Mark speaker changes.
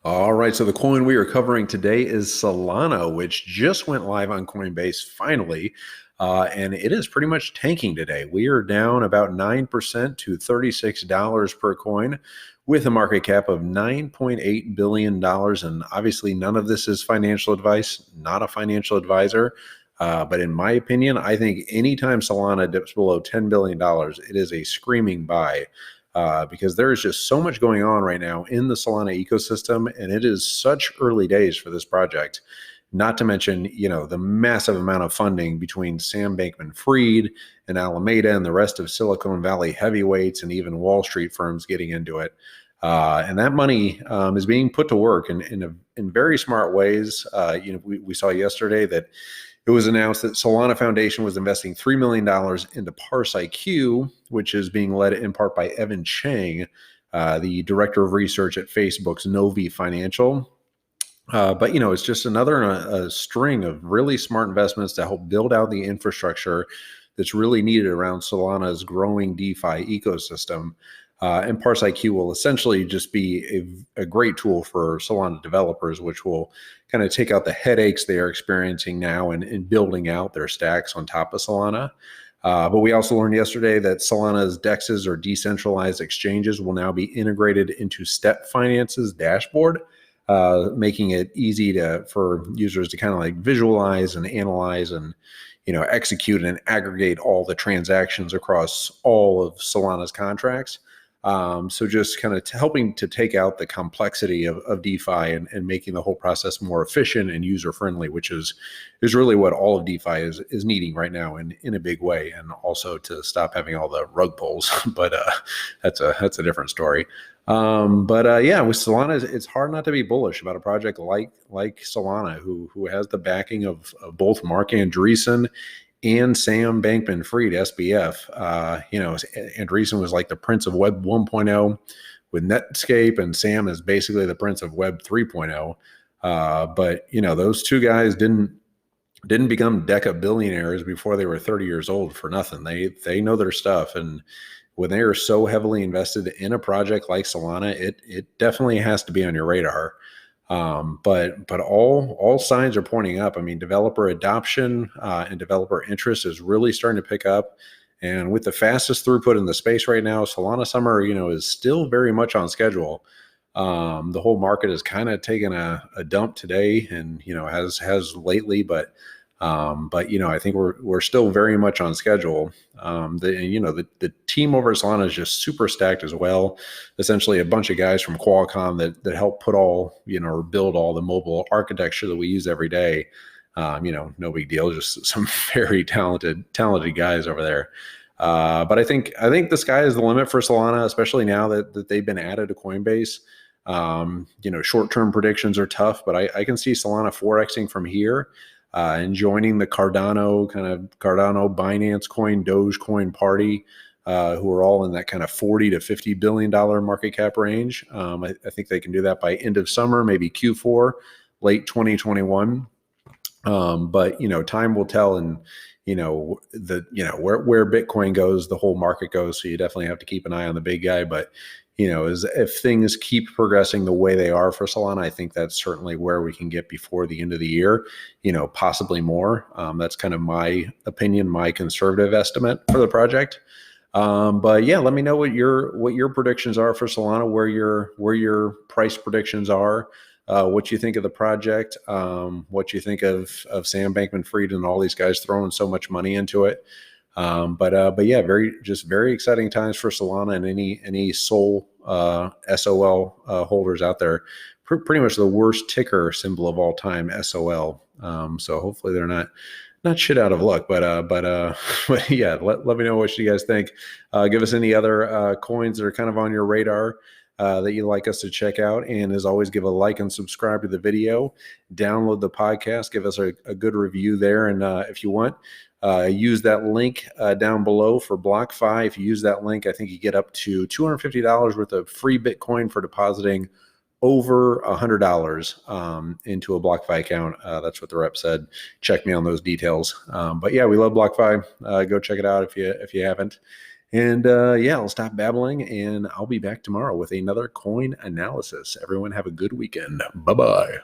Speaker 1: All right, so the coin we are covering today is Solana, which just went live on Coinbase finally, and it is pretty much tanking today. We are down about 9% to $36 per coin with a market cap of $9.8 billion. And obviously, none of this is financial advice, not a financial advisor. But in my opinion, I think anytime Solana dips below $10 billion, it is a screaming buy. Because there is just so much going on right now in the Solana ecosystem, and it is such early days for this project. Not to mention, the massive amount of funding between Sam Bankman-Fried and Alameda and the rest of Silicon Valley heavyweights and even Wall Street firms getting into it. And that money is being put to work in very smart ways. We saw yesterday that it was announced that Solana Foundation was investing $3 million into Parse IQ, which is being led in part by Evan Chang, the director of research at Facebook's Novi Financial. But it's just another a string of really smart investments to help build out the infrastructure that's really needed around Solana's growing DeFi ecosystem. And Parse IQ will essentially just be a great tool for Solana developers, which will kind of take out the headaches they are experiencing now in building out their stacks on top of Solana. But we also learned yesterday that Solana's DEXs, or decentralized exchanges, will now be integrated into Step Finance's dashboard, making it easy for users to kind of like visualize and analyze and execute and aggregate all the transactions across all of Solana's contracts. So just kind of helping to take out the complexity of DeFi and making the whole process more efficient and user-friendly, which is really what all of DeFi is needing right now in a big way, and also to stop having all the rug pulls. But that's a different story. Yeah, with Solana, it's hard not to be bullish about a project like Solana, who has the backing of both Mark Andreessen and Sam Bankman-Fried, SBF. Andreessen was like the prince of Web 1.0 with Netscape, and Sam is basically the prince of Web 3.0. But those two guys didn't become deca billionaires before they were 30 years old for nothing. They know their stuff, and when they are so heavily invested in a project like Solana, it definitely has to be on your radar. But all signs are pointing up. I mean, developer adoption and developer interest is really starting to pick up. And with the fastest throughput in the space right now, Solana Summer, is still very much on schedule. The whole market has kind of taken a dump today, and has lately, but I think we're still very much on schedule. The team over at Solana is just super stacked as well. Essentially, a bunch of guys from Qualcomm that help put or build all the mobile architecture that we use every day. No big deal, just some very talented guys over there. But I think the sky is the limit for Solana, especially now that they've been added to Coinbase. Short-term predictions are tough, but I can see Solana 4xing from here. And joining the Cardano, Binance Coin, Dogecoin party, who are all in that kind of $40 to $50 billion market cap range. I think they can do that by end of summer, maybe Q4, late 2021. But time will tell, and where Bitcoin goes, the whole market goes. So you definitely have to keep an eye on the big guy. But if things keep progressing the way they are for Solana, I think that's certainly where we can get before the end of the year, possibly more. That's kind of my opinion, my conservative estimate for the project. But yeah, let me know what your predictions are for Solana, where your price predictions are, what you think of the project, what you think of Sam Bankman-Fried and all these guys throwing so much money into it. But yeah, very exciting times for Solana and any SOL holders out there. Pretty much the worst ticker symbol of all time, SOL. So hopefully they're not shit out of luck. But yeah, let me know what you guys think. Give us any other coins that are kind of on your radar that you'd like us to check out. And as always, give a like and subscribe to the video. Download the podcast. Give us a good review there. And if you want, use that link down below for BlockFi. If you use that link, I think you get up to $250 worth of free Bitcoin for depositing over $100 into a BlockFi account. That's what the rep said. Check me on those details. But yeah, we love BlockFi. Go check it out if you haven't. And yeah, I'll stop babbling and I'll be back tomorrow with another coin analysis. Everyone have a good weekend. Bye bye.